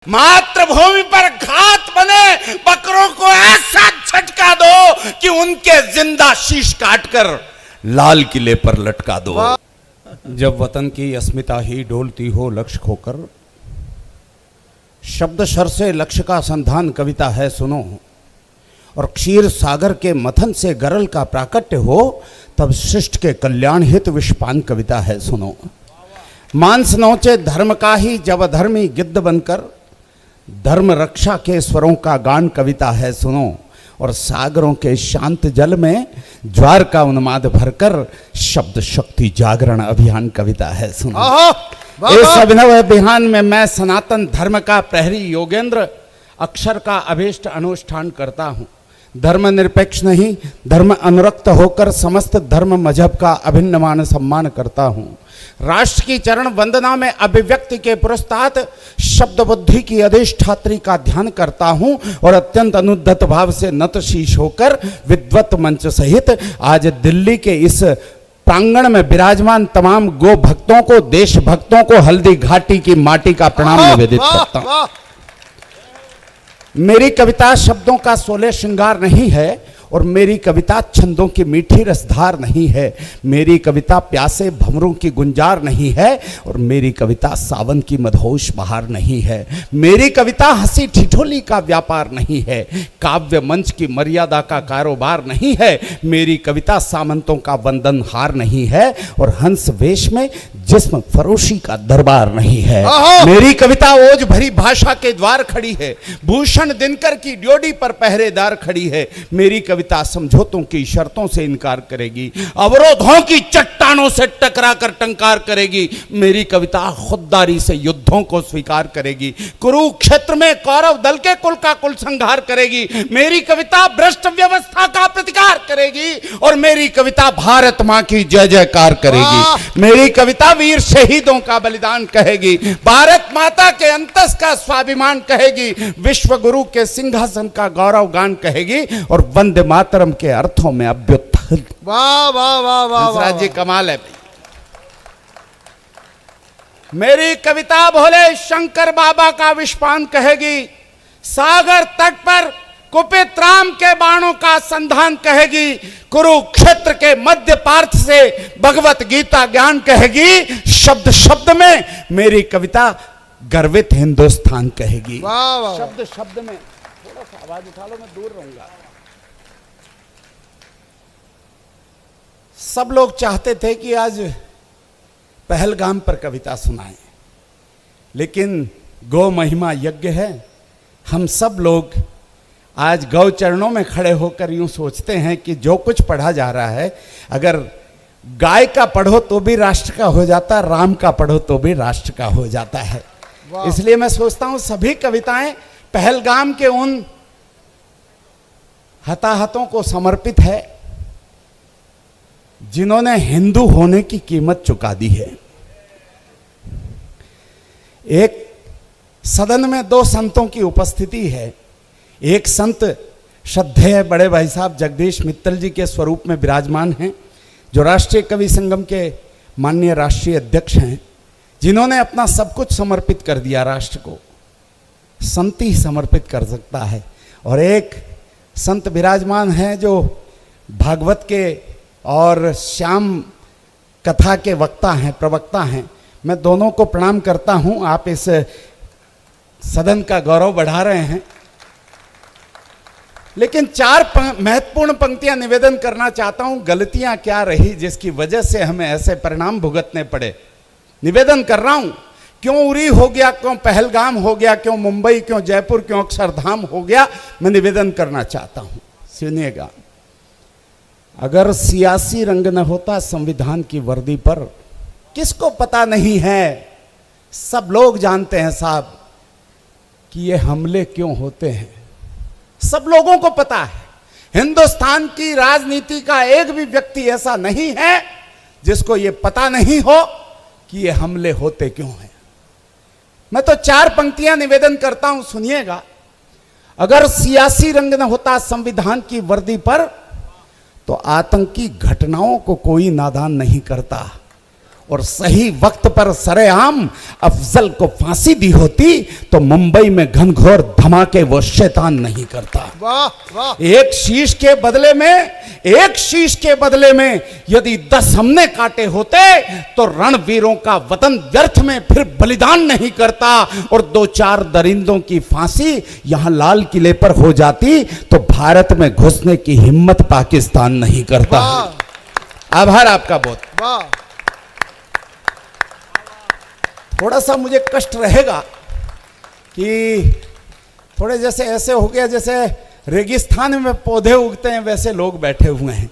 मातृभूमि पर घात बने बकरों को ऐसा झटका दो कि उनके जिंदा शीश काटकर लाल किले पर लटका दो। जब वतन की अस्मिता ही डोलती हो लक्ष्य खोकर, शब्द शर से लक्ष्य का संधान कविता है सुनो। और क्षीर सागर के मथन से गरल का प्राकट्य हो, तब शिष्ट के कल्याण हित विषपान कविता है सुनो। मांस नोचे धर्म का ही जब अधर्मी गिद्ध बनकर, धर्म रक्षा के स्वरों का गान कविता है सुनो। और सागरों के शांत जल में ज्वार का उन्माद भरकर, शब्द शक्ति जागरण अभियान कविता है सुनो। इस अभिनव अभियान में मैं सनातन धर्म का प्रहरी योगेंद्र अक्षर का अभीष्ट अनुष्ठान करता हूँ। धर्म निरपेक्ष नहीं, धर्म अनुरक्त होकर समस्त धर्म मजहब का अभिन्न मान सम्मान करता हूँ। राष्ट्र की चरण वंदना में अभिव्यक्ति के पुरस्तात शब्द बुद्धि की अधिष्ठात्री का ध्यान करता हूँ। और अत्यंत अनुद्धत भाव से नतशीश होकर विद्वत मंच सहित आज दिल्ली के इस प्रांगण में विराजमान तमाम गो भक्तों को, देश भक्तों को हल्दी घाटी की माटी का प्रणाम निवेदित करता हूँ। मेरी कविता शब्दों का सोले श्रृंगार नहीं है, और मेरी कविता छंदों की मीठी रसधार नहीं है। मेरी कविता प्यासे भंवरों की गुंजार नहीं है, और मेरी कविता सावन की मधोश बहार नहीं है। मेरी कविता हंसी ठिठोली का व्यापार नहीं है, काव्य मंच की मर्यादा का कारोबार नहीं है। मेरी कविता सामंतों का वंदन हार नहीं है, और हंस वेश में जिस्म फरोशी का दरबार नहीं है। मेरी कविता ओज भरी भाषा के द्वार खड़ी है, भूषण दिनकर की ड्योढ़ी पर पहरेदार खड़ी है। मेरी कविता समझौतों की शर्तों से इनकार करेगी, अवरोधों की चट्टानों से टकरा कर टंकार करेगी। मेरी कविता खुददारी से युद्धों को स्वीकार करेगी, कुरुक्षेत्र में कौरव दल के कुल का कुल संहार करेगी। मेरी कविता भ्रष्ट व्यवस्था का प्रतिकार करेगी, और मेरी कविता भारत मां की जय जयकार करेगी। मेरी कविता वीर शहीदों का बलिदान कहेगी, भारत माता के अंतस का स्वाभिमान कहेगी, विश्व गुरु के सिंहासन का गौरव गान कहेगी, और वंदे मातरम के अर्थों में अभ्युत्थान। वाह वाह वाह वाह वाह जी, कमाल है भाई। मेरी कविता भोले शंकर बाबा का विषपान कहेगी, सागर तट पर कुपित राम के बाणों का संधान कहेगी, कुरुक्षेत्र के मध्य पार्थ से भगवत गीता ज्ञान कहेगी। शब्द शब्द में मेरी कविता गर्वित हिंदुस्तान कहेगी। वाह वाह। शब्द शब्द में, थोड़ा सा आवाज उठा लो, मैं दूर रहूंगा। सब लोग चाहते थे कि आज पहलगाम पर कविता सुनाएं, लेकिन गौ महिमा यज्ञ है। हम सब लोग आज गौ चरणों में खड़े होकर यूं सोचते हैं कि जो कुछ पढ़ा जा रहा है, अगर गाय का पढ़ो तो भी राष्ट्र का हो जाता है, राम का पढ़ो तो भी राष्ट्र का हो जाता है। इसलिए मैं सोचता हूं सभी कविताएं पहलगाम के उन हताहतों को समर्पित है जिन्होंने हिंदू होने की कीमत चुका दी है। एक सदन में दो संतों की उपस्थिति है। एक संत श्रद्धेय बड़े भाई साहब जगदीश मित्तल जी के स्वरूप में विराजमान हैं, जो राष्ट्रीय कवि संगम के माननीय राष्ट्रीय अध्यक्ष हैं, जिन्होंने अपना सब कुछ समर्पित कर दिया राष्ट्र को। संत ही समर्पित कर सकता है। और एक संत विराजमान हैं जो भागवत के और श्याम कथा के वक्ता हैं, प्रवक्ता हैं। मैं दोनों को प्रणाम करता हूं। आप इस सदन का गौरव बढ़ा रहे हैं। लेकिन चार महत्वपूर्ण पंक्तियां निवेदन करना चाहता हूं। गलतियां क्या रही जिसकी वजह से हमें ऐसे परिणाम भुगतने पड़े, निवेदन कर रहा हूं। क्यों उरी हो गया, क्यों पहलगाम हो गया, क्यों मुंबई, क्यों जयपुर, क्यों अक्षरधाम हो गया, मैं निवेदन करना चाहता हूं। सुनिएगा। अगर सियासी रंग न होता संविधान की वर्दी पर, किसको पता नहीं है, सब लोग जानते हैं साहब कि ये हमले क्यों होते हैं। सब लोगों को पता है। हिंदुस्तान की राजनीति का एक भी व्यक्ति ऐसा नहीं है जिसको ये पता नहीं हो कि ये हमले होते क्यों हैं। मैं तो चार पंक्तियां निवेदन करता हूं, सुनिएगा। अगर सियासी रंग न होता संविधान की वर्दी पर, तो आतंकी घटनाओं को कोई नादान नहीं करता, और सही वक्त पर सरेआम अफजल को फांसी दी होती तो मुंबई में घनघोर धमाके वो शैतान नहीं करता। वाह वाह। एक शीश के बदले में यदि 10 हमने काटे होते तो रणवीरों का वतन व्यर्थ में फिर बलिदान नहीं करता, और 2-4 दरिंदों की फांसी यहां लाल किले पर हो जाती तो भारत में घुसने की हिम्मत पाकिस्तान नहीं करता। आभार आपका बहुत। वाह। थोड़ा सा मुझे कष्ट रहेगा कि थोड़े जैसे ऐसे हो गया जैसे रेगिस्तान में पौधे उगते हैं वैसे लोग बैठे हुए हैं।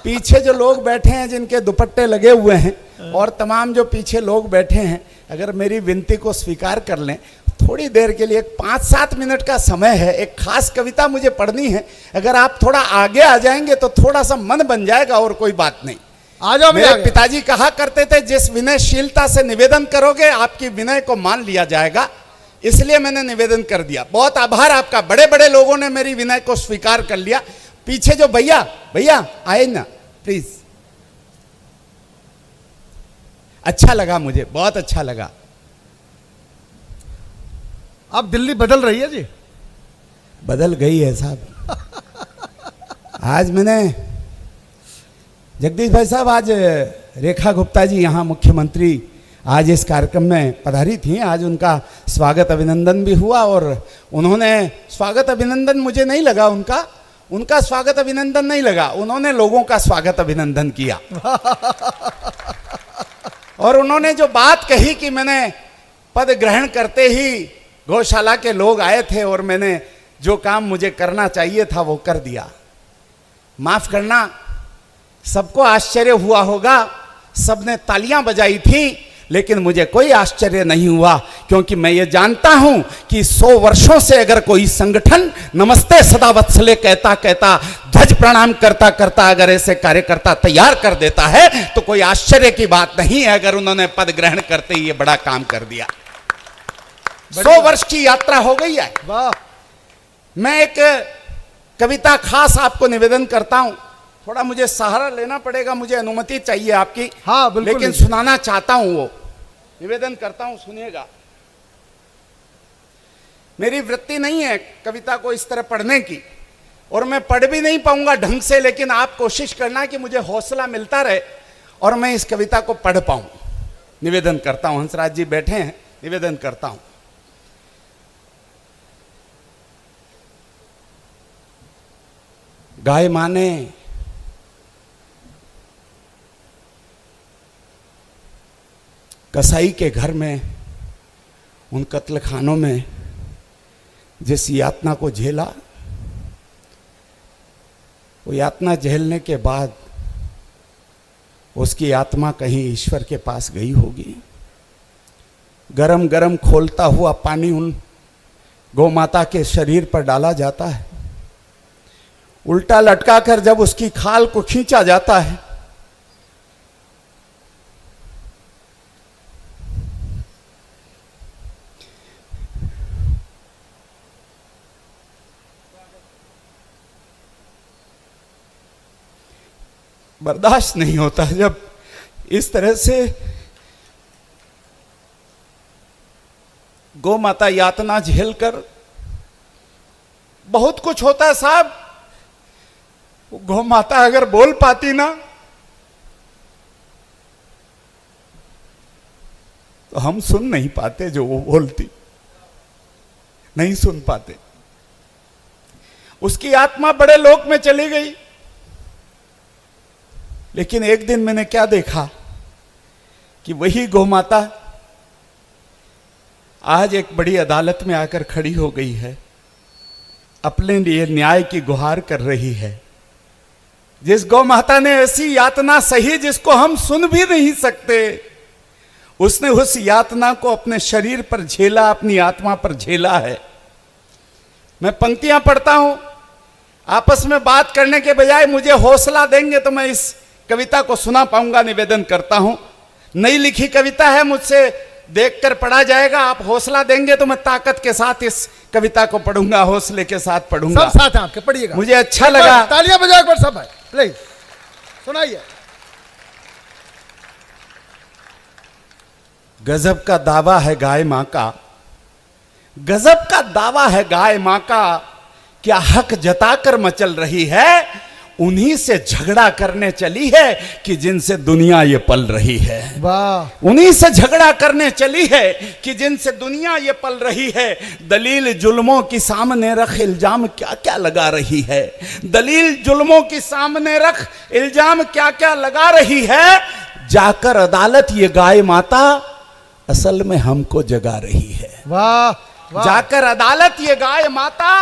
पीछे जो लोग बैठे हैं जिनके दुपट्टे लगे हुए हैं और तमाम जो पीछे लोग बैठे हैं, अगर मेरी विनती को स्वीकार कर लें, थोड़ी देर के लिए 5-7 मिनट का समय है, एक खास कविता मुझे पढ़नी है। अगर आप थोड़ा आगे आ जाएंगे तो थोड़ा सा मन बन जाएगा और कोई बात नहीं। आ जाओ। मेरे पिताजी कहा करते थे जिस विनयशीलता से निवेदन करोगे आपकी विनय को मान लिया जाएगा, इसलिए मैंने निवेदन कर दिया। बहुत आभार आपका, बड़े बड़े लोगों ने मेरी विनय को स्वीकार कर लिया। पीछे जो भैया आए ना प्लीज। अच्छा लगा, मुझे बहुत अच्छा लगा। अब दिल्ली बदल रही है जी। बदल गई है साहब। आज मैंने जगदीश भाई साहब, आज रेखा गुप्ता जी यहाँ मुख्यमंत्री आज इस कार्यक्रम में पधारी थी। आज उनका स्वागत अभिनंदन भी हुआ और उन्होंने स्वागत अभिनंदन मुझे नहीं लगा, उनका स्वागत अभिनंदन नहीं लगा, उन्होंने लोगों का स्वागत अभिनंदन किया। और उन्होंने जो बात कही कि मैंने पद ग्रहण करते ही गौशाला के लोग आए थे और मैंने जो काम मुझे करना चाहिए था वो कर दिया। माफ करना, सबको आश्चर्य हुआ होगा, सबने तालियां बजाई थी, लेकिन मुझे कोई आश्चर्य नहीं हुआ, क्योंकि मैं ये जानता हूं कि 100 वर्षों से अगर कोई संगठन नमस्ते सदा वत्सले कहता कहता ध्वज प्रणाम करता करता अगर ऐसे कार्यकर्ता तैयार कर देता है तो कोई आश्चर्य की बात नहीं है अगर उन्होंने पद ग्रहण करते ही ये बड़ा काम कर दिया। 100 वर्ष की यात्रा हो गई है। वाह। मैं एक कविता खास आपको निवेदन करता हूं, थोड़ा मुझे सहारा लेना पड़ेगा, मुझे अनुमति चाहिए आपकी। हाँ बिल्कुल, लेकिन सुनाना चाहता हूं, वो निवेदन करता हूं, सुनिएगा। मेरी वृत्ति नहीं है कविता को इस तरह पढ़ने की, और मैं पढ़ भी नहीं पाऊंगा ढंग से, लेकिन आप कोशिश करना कि मुझे हौसला मिलता रहे और मैं इस कविता को पढ़ पाऊं। निवेदन करता हूं, हंसराज जी बैठे हैं, निवेदन करता हूं। गाय माने कसाई के घर में, उन कत्ल खानों में जिस यातना को झेला, वो यातना झेलने के बाद उसकी आत्मा कहीं ईश्वर के पास गई होगी। गरम गरम खोलता हुआ पानी उन गौ माता के शरीर पर डाला जाता है, उल्टा लटका कर जब उसकी खाल को खींचा जाता है, बर्दाश्त नहीं होता जब इस तरह से गौ माता यातना झेलकर। बहुत कुछ होता है साहब, गौ माता अगर बोल पाती ना तो हम सुन नहीं पाते, जो वो बोलती नहीं सुन पाते। उसकी आत्मा बड़े लोक में चली गई, लेकिन एक दिन मैंने क्या देखा कि वही गौ माता आज एक बड़ी अदालत में आकर खड़ी हो गई है, अपने लिए न्याय की गुहार कर रही है। जिस गौ माता ने ऐसी यातना सही जिसको हम सुन भी नहीं सकते, उसने उस यातना को अपने शरीर पर झेला, अपनी आत्मा पर झेला है। मैं पंक्तियां पढ़ता हूं, आपस में बात करने के बजाय मुझे हौसला देंगे तो मैं इस कविता को सुना पाऊंगा। निवेदन करता हूं, नई लिखी कविता है, मुझसे देखकर पढ़ा जाएगा। आप हौसला देंगे तो मैं ताकत के साथ इस कविता को पढ़ूंगा, हौसले के साथ पढ़ूंगा। सब साथ हैं आपके, पढ़िएगा। मुझे अच्छा लगा। तालियां बजाओ एक बार सब भाई, प्लीज सुनाइए। गजब का दावा है गाय मां का, गजब का दावा है गाय मां का, क्या हक जताकर मचल रही है, उन्हीं से झगड़ा करने चली है कि जिनसे दुनिया ये पल रही है। वाह उन्हीं से झगड़ा करने चली है कि जिनसे दुनिया ये पल रही है। दलील जुल्मों की सामने रख इल्जाम क्या क्या लगा रही है, दलील जुल्मों की सामने रख इल्जाम क्या क्या लगा रही है। जाकर अदालत ये गाय माता असल में हमको जगा रही है। वाह वाह जाकर अदालत ये गाय माता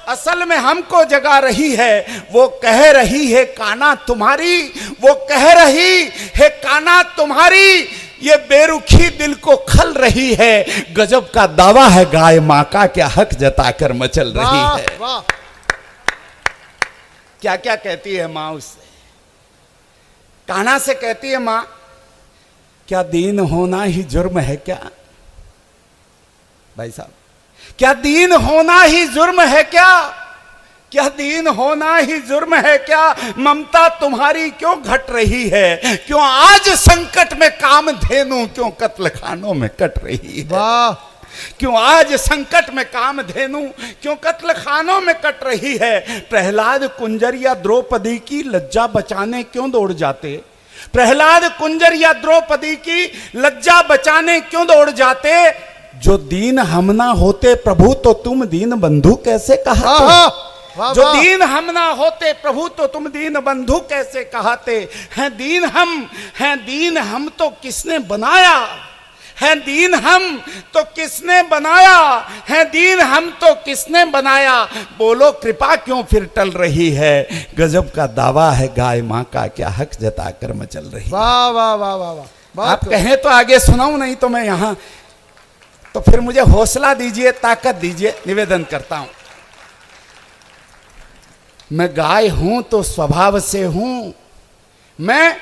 असल में हमको जगा रही है। वो कह रही है काना तुम्हारी, वो कह रही है काना तुम्हारी, ये बेरुखी दिल को खल रही है। गजब का दावा है गाय मां का, क्या हक जताकर मचल रही वाह है। वाह क्या क्या कहती है मां उससे, कान्हा से कहती है मां, क्या दीन होना ही जुर्म है क्या? भाई साहब, क्या दीन होना ही जुर्म है क्या? क्या दीन होना ही जुर्म है क्या? ममता तुम्हारी क्यों घट रही है? क्यों आज संकट में कामधेनु क्यों कत्ल खानों में कट रही है? वाह क्यों आज संकट में कामधेनु क्यों कत्ल खानों में कट रही है? प्रहलाद कुंजर या द्रौपदी की लज्जा बचाने क्यों दौड़ जाते? प्रहलाद कुंजर या द्रौपदी की लज्जा बचाने क्यों दौड़ जाते? जो दीन हम ना होते प्रभु तो तुम दीन बंधु कैसे कहाते? वाह जो दीन हम ना होते प्रभु तो तुम दीन बंधु कैसे कहाते? हैं दीन हम तो किसने बनाया? हैं दीन हम तो किसने बनाया? हैं दीन हम तो किसने बनाया? बोलो कृपा क्यों फिर टल रही है? गजब का दावा है गाय मां का, क्या हक जताकर मचल रही है। वाह वाह वाह वाह वाह आप कहें तो आगे सुनाऊं, नहीं तो मैं यहां, तो फिर मुझे हौसला दीजिए, ताकत दीजिए, निवेदन करता हूं। मैं गाय हूं तो स्वभाव से हूं, मैं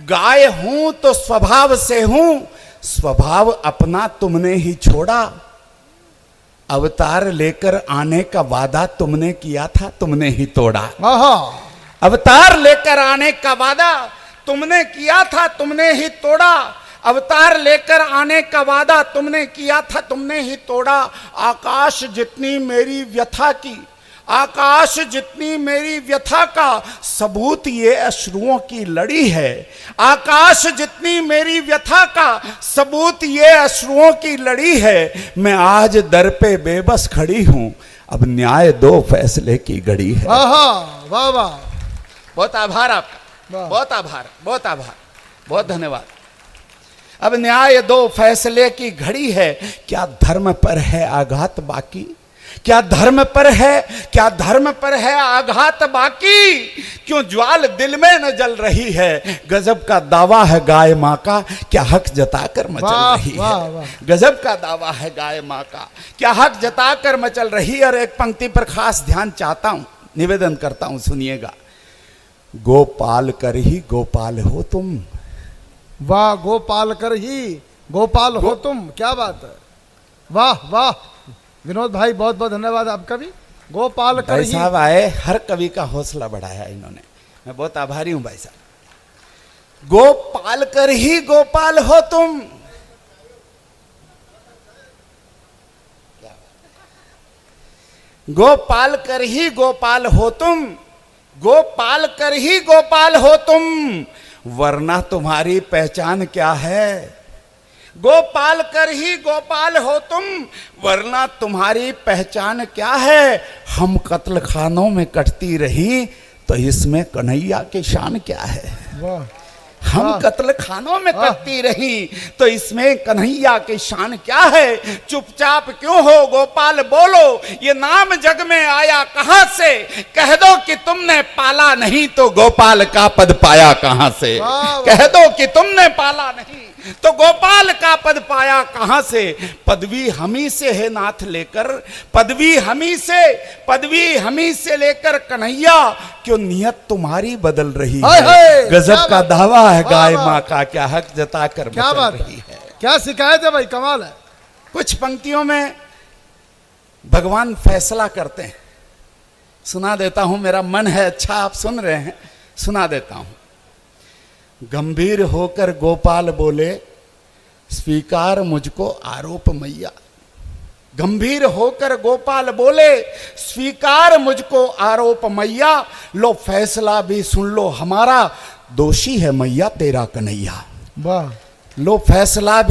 गाय हूं तो स्वभाव से हूं, स्वभाव अपना तुमने ही छोड़ा, अवतार लेकर आने का वादा तुमने किया था, तुमने ही तोड़ा। अवतार लेकर आने का वादा तुमने किया था, तुमने ही तोड़ा। अवतार लेकर आने का वादा तुमने किया था, तुमने ही तोड़ा। आकाश जितनी मेरी व्यथा की, आकाश जितनी मेरी व्यथा का सबूत ये अश्रुओं की लड़ी है। आकाश जितनी मेरी व्यथा का सबूत ये अश्रुओं की लड़ी है। मैं आज दर पे बेबस खड़ी हूं, अब न्याय दो फैसले की घड़ी है। वाह वाह बहुत आभार आपका, वाह। बहुत आभार, बहुत आभार, बहुत धन्यवाद। अब न्याय दो फैसले की घड़ी है। क्या धर्म पर है आघात बाकी? क्या धर्म पर है, क्या धर्म पर है आघात बाकी? क्यों ज्वाल दिल में न जल रही है? गजब का दावा है गाय मां का, क्या हक जताकर मचल रही है। गजब का दावा है गाय मां का, क्या हक जताकर मचल रही है। और एक पंक्ति पर खास ध्यान चाहता हूं, निवेदन करता हूं, सुनिएगा। गोपाल कर ही गोपाल हो तुम। वाह, गोपाल कर ही गोपाल हो तुम, क्या बात है। वाह वाह विनोद भाई, बहुत बहुत धन्यवाद आपका भी। गोपाल कर भाई ही। साहब आए, हर कवि का हौसला बढ़ाया इन्होंने, मैं बहुत आभारी हूं भाई साहब। गोपाल कर ही गोपाल हो तुम, गोपाल कर ही गोपाल हो तुम, गोपाल कर ही गोपाल हो तुम, वरना तुम्हारी पहचान क्या है? गोपाल कर ही गोपाल हो तुम, वरना तुम्हारी पहचान क्या है? हम कत्ल खानों में कटती रही तो इसमें कन्हैया की शान क्या है? वाह, हम कत्ल खानों में कटती रही तो इसमें कन्हैया की शान क्या है? चुपचाप क्यों हो गोपाल बोलो, ये नाम जग में आया कहां से? कह दो कि तुमने पाला नहीं तो गोपाल का पद पाया कहां से? कह दो कि तुमने पाला नहीं तो गोपाल का पद पाया कहां से? पदवी हमी से है नाथ लेकर, पदवी हमी से लेकर कन्हैया, क्यों नियत तुम्हारी बदल रही है? गजब का दावा है गाय मां का, क्या हक जताकर क्या बात रही है। क्या शिकायत है भाई, कमाल है। कुछ पंक्तियों में भगवान फैसला करते हैं, सुना देता हूं, मेरा मन है अच्छा, आप सुन रहे हैं, सुना देता हूं। गंभीर होकर गोपाल बोले, स्वीकार मुझको आरोप मैया। गंभीर होकर गोपाल बोले, स्वीकार मुझको आरोप मैया, लो फैसला भी सुन लो हमारा, दोषी है मैया तेरा कन्हैया। वाह, लो फैसला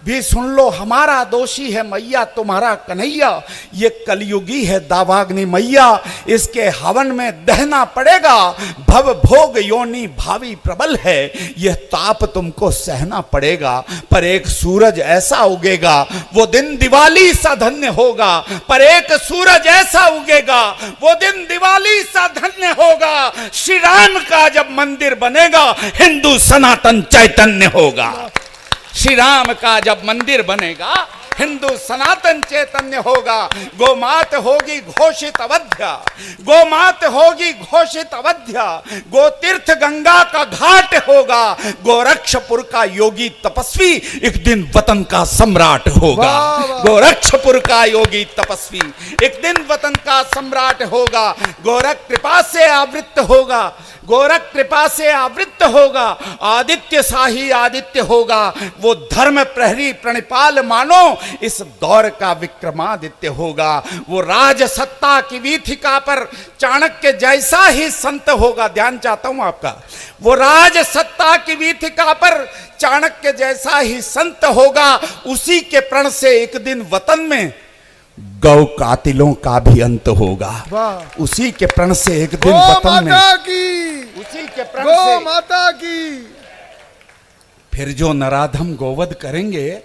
भी सुन लो हमारा, दोषी है मैया तुम्हारा कन्हैया। ये कलयुगी है दावाग्नि मैया, इसके हवन में दहना पड़ेगा। भव भोग योनि भावी प्रबल है, यह ताप तुमको सहना पड़ेगा। पर एक सूरज ऐसा उगेगा, वो दिन दिवाली सा धन्य होगा। पर एक सूरज ऐसा उगेगा, वो दिन दिवाली सा धन्य होगा। श्री राम का जब मंदिर बनेगा, हिंदू सनातन चैतन्य होगा। श्री राम का जब मंदिर बनेगा, हिंदू सनातन चैतन्य होगा। गोमात होगी घोषित अवध्या, गोमात होगी घोषित अवध्या। गोतीर्थ गंगा का घाट होगा, गोरक्षपुर का योगी तपस्वी एक दिन वतन का सम्राट होगा। गोरक्षपुर का योगी तपस्वी एक दिन वतन का सम्राट होगा। गोरख कृपा से आवृत्त होगा, गोरख कृपा से आवृत्त होगा। आदित्य शाही आदित्य होगा, वो धर्म प्रहरी प्रणिपाल मानो, इस दौर का विक्रमादित्य होगा। वो राज सत्ता की वीथिका पर चाणक्य जैसा ही संत होगा। ध्यान चाहता हूं आपका। वो राज सत्ता की वीथिका पर चाणक्य जैसा ही संत होगा। उसी के प्रण से एक दिन वतन में गौ कातिलों का भी अंत होगा। उसी के प्रण से एक दिन वतन में, उसी के प्रण से माता की। फिर जो नराधम गोवध करेंगे,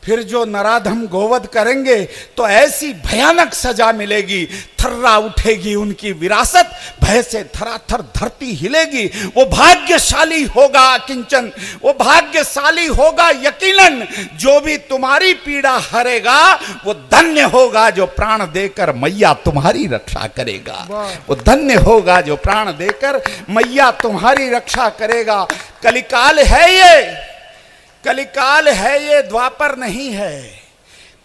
फिर जो नराधम गोवध करेंगे, तो ऐसी भयानक सजा मिलेगी। थर्रा उठेगी उनकी विरासत, भय से थराथर धरती हिलेगी। वो भाग्यशाली होगा किंचन, वो भाग्यशाली होगा यकीनन। जो भी तुम्हारी पीड़ा हरेगा, वो धन्य होगा जो प्राण देकर मैया तुम्हारी रक्षा करेगा। वो धन्य होगा जो प्राण देकर मैया तुम्हारी रक्षा करेगा। कलिकाल है ये, कलिकाल है ये, द्वापर नहीं है।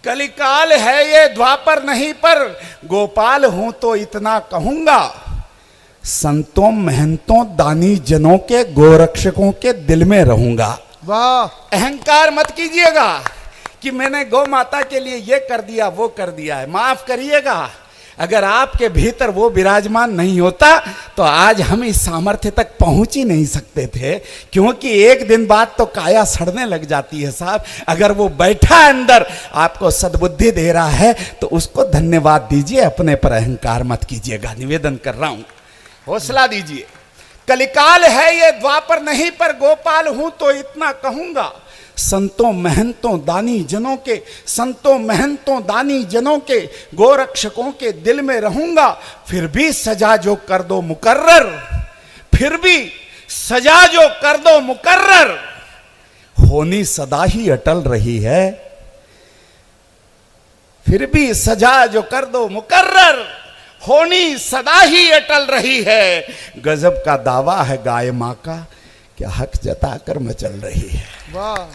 कलिकाल है ये, द्वापर नहीं। पर गोपाल हूं तो इतना कहूंगा, संतों महंतों दानी जनों के गोरक्षकों के दिल में रहूंगा। वाह, अहंकार मत कीजिएगा कि मैंने गौ माता के लिए ये कर दिया वो कर दिया है। माफ करिएगा, अगर आपके भीतर वो विराजमान नहीं होता तो आज हम इस सामर्थ्य तक पहुंच ही नहीं सकते थे। क्योंकि एक दिन बाद तो काया सड़ने लग जाती है साहब। अगर वो बैठा अंदर आपको सद्बुद्धि दे रहा है तो उसको धन्यवाद दीजिए, अपने पर अहंकार मत कीजिएगा। निवेदन कर रहा हूं, हौसला दीजिए। कलिकाल है ये, द्वापर नहीं। पर गोपाल हूं तो इतना कहूंगा, संतों महंतों दानी जनों के, संतों महंतों दानी जनों के गोरक्षकों के दिल में रहूंगा। फिर भी सजा जो कर दो मुकर्रर, फिर भी सजा जो कर दो मुकर्रर, होनी सदा ही अटल रही है। फिर भी सजा जो कर दो मुकर्रर, होनी सदा ही अटल रही है। गजब का दावा है गाय मां का, क्या हक जताकर मचल रही है। वाह,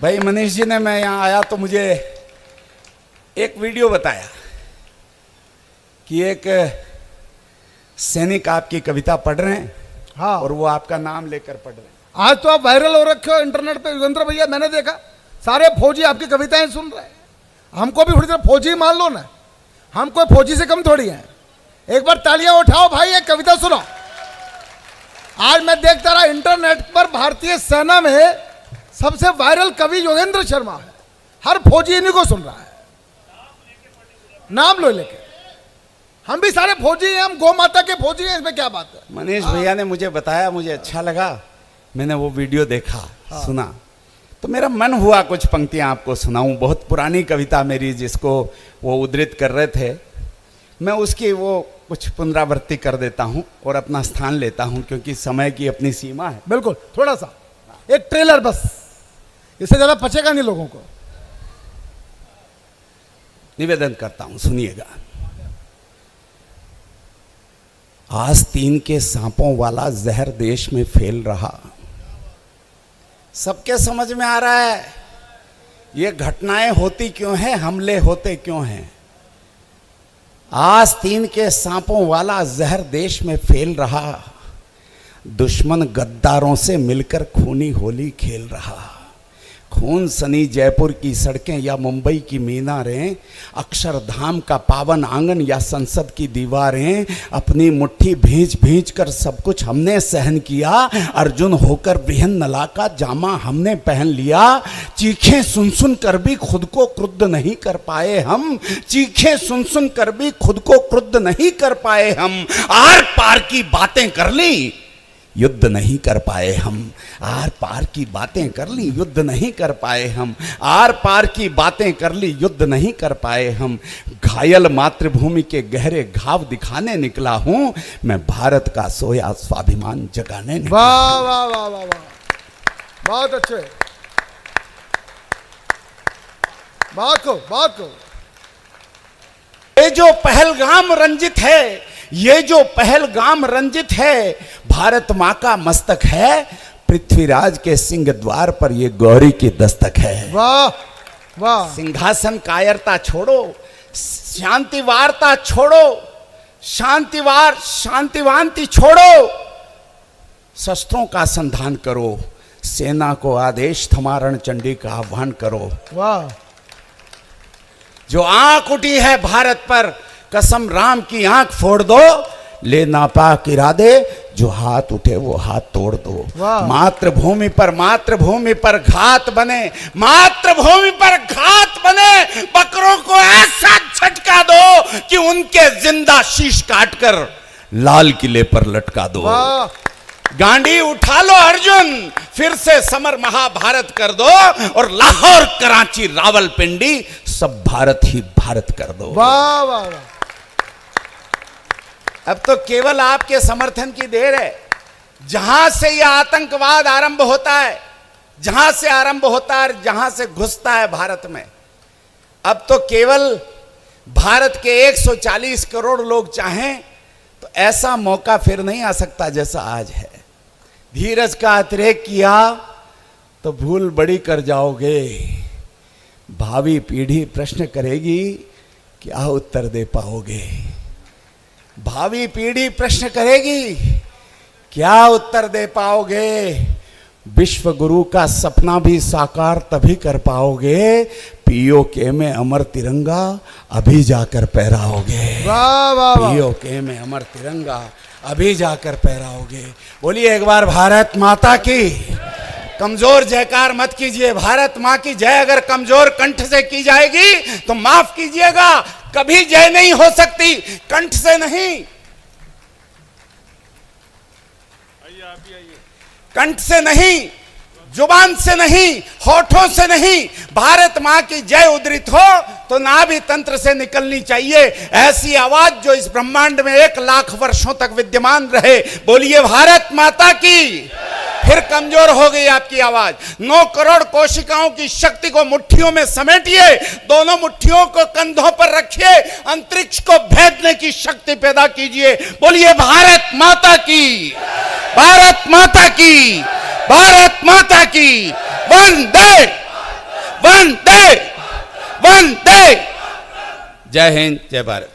भाई मनीष जी ने, मैं यहां आया तो मुझे एक वीडियो बताया कि एक सैनिक आपकी कविता पढ़ रहे हैं। हाँ, और वो आपका नाम लेकर पढ़ रहे हैं। आज तो आप वायरल हो रखे हो इंटरनेट पे युगेंद्र भैया। मैंने देखा सारे फौजी आपकी कविताएं सुन रहे हैं। हमको भी थोड़ी देर फौजी मान लो ना, हम कोई फौजी से कम थोड़ी हैं। एक बार तालियां उठाओ भाई, एक कविता सुनो। आज मैं देखता रहा इंटरनेट पर, भारतीय सेना में सबसे वायरल कवि योगेंद्र शर्मा है। हर फौजी इन्हीं को सुन रहा है, नाम लो लेके। हम भी सारे फौजी हैं, हम गौ माता के फौजी हैं, इसमें क्या बात है। मनीष भैया ने मुझे बताया, मुझे अच्छा लगा। मैंने वो वीडियो देखा, सुना, तो मेरा मन हुआ कुछ पंक्तियां आपको सुनाऊं। बहुत पुरानी कविता मेरी, जिसको वो उद्धृत कर रहे थे, मैं उसकी वो कुछ पुनरावृत्ति कर देता हूं और अपना स्थान लेता हूं, क्योंकि समय की अपनी सीमा है। बिल्कुल, थोड़ा सा एक ट्रेलर बस, इससे ज्यादा पचेगा नहीं लोगों को। निवेदन करता हूं, सुनिएगा। आस्तीन के सांपों वाला जहर देश में फैल रहा। सबके समझ में आ रहा है ये घटनाएं होती क्यों हैं, हमले होते क्यों हैं। आस्तीन के सांपों वाला जहर देश में फैल रहा, दुश्मन गद्दारों से मिलकर खूनी होली खेल रहा। खून सनी जयपुर की सड़कें या मुंबई की मीनारें, अक्षरधाम का पावन आंगन या संसद की दीवारें, अपनी मुट्ठी भींच भींच कर सब कुछ हमने सहन किया। अर्जुन होकर बृहन्नला का जामा हमने पहन लिया। चीखें सुन सुन कर भी खुद को क्रुद्ध नहीं कर पाए हम। चीखें सुन सुन कर भी खुद को क्रुद्ध नहीं कर पाए हम। आर पार की बातें कर ली, युद्ध नहीं कर पाए हम। आर पार की बातें कर ली, युद्ध नहीं कर पाए हम। आर पार की बातें कर ली, युद्ध नहीं कर पाए हम। घायल मातृभूमि के गहरे घाव दिखाने निकला हूं मैं, भारत का सोया स्वाभिमान जगाने निकला। वाह वाह वाह वाह वाह, बहुत अच्छे, बात को ये जो पहलगाम रंजित है, ये जो पहलगाम रंजित है, भारत माँ का मस्तक है। पृथ्वीराज के सिंह द्वार पर ये गौरी की दस्तक है। वाह वाह, सिंहासन कायरता छोड़ो, शांति वार्ता छोड़ो, शांतिवांति छोड़ो, शस्त्रों का संधान करो, सेना को आदेश थमा रणचंडी का आह्वान करो। वाह, जो आंख उठी है भारत पर, कसम राम की आंख फोड़ दो। ले नापाक इरादे, जो हाथ उठे वो हाथ तोड़ दो। वाह। मातृभूमि पर घात बने, मातृभूमि पर घात बने, बकरों को ऐसा झटका दो कि उनके जिंदा शीश काटकर लाल किले पर लटका दो। वाह, गांडी उठा लो अर्जुन, फिर से समर महाभारत कर दो, और लाहौर कराची रावलपिंडी सब भारत ही भारत कर दो। वाह वाह वाह, अब तो केवल आपके समर्थन की देर है। जहां से यह आतंकवाद आरंभ होता है, जहां से आरंभ होता है, जहां से घुसता है भारत में, अब तो केवल भारत के 140 करोड़ लोग चाहें तो ऐसा मौका फिर नहीं आ सकता जैसा आज है। धीरज का अतिरेक किया तो भूल बड़ी कर जाओगे। भावी पीढ़ी प्रश्न करेगी, क्या उत्तर दे पाओगे? भावी पीढ़ी प्रश्न करेगी, क्या उत्तर दे पाओगे? विश्व गुरु का सपना भी साकार तभी कर पाओगे, पीओके में अमर तिरंगा अभी जाकर फहराओगे। वाह वाह वाह, पीओके में अमर तिरंगा अभी जाकर फहराओगे। बोलिए एक बार भारत माता की। कमजोर जयकार मत कीजिए, भारत मां की जय अगर कमजोर कंठ से की जाएगी तो माफ कीजिएगा, कभी जय नहीं हो सकती कंठ से नहीं, कंठ से नहीं, जुबान से नहीं, होठों से नहीं। भारत मां की जय उद्धृत हो तो नाभि तंत्र से निकलनी चाहिए ऐसी आवाज जो इस ब्रह्मांड में 1 लाख वर्षों तक विद्यमान रहे। बोलिए भारत माता की। फिर कमजोर हो गई आपकी आवाज। 9 करोड़ कोशिकाओं की शक्ति को मुट्ठियों में समेटिए, दोनों मुट्ठियों को कंधों पर रखिए, अंतरिक्ष को भेदने की शक्ति पैदा कीजिए। बोलिए भारत माता की, भारत माता की, भारत माता की। वंदे वंदे वंदे। जय हिंद, जय भारत।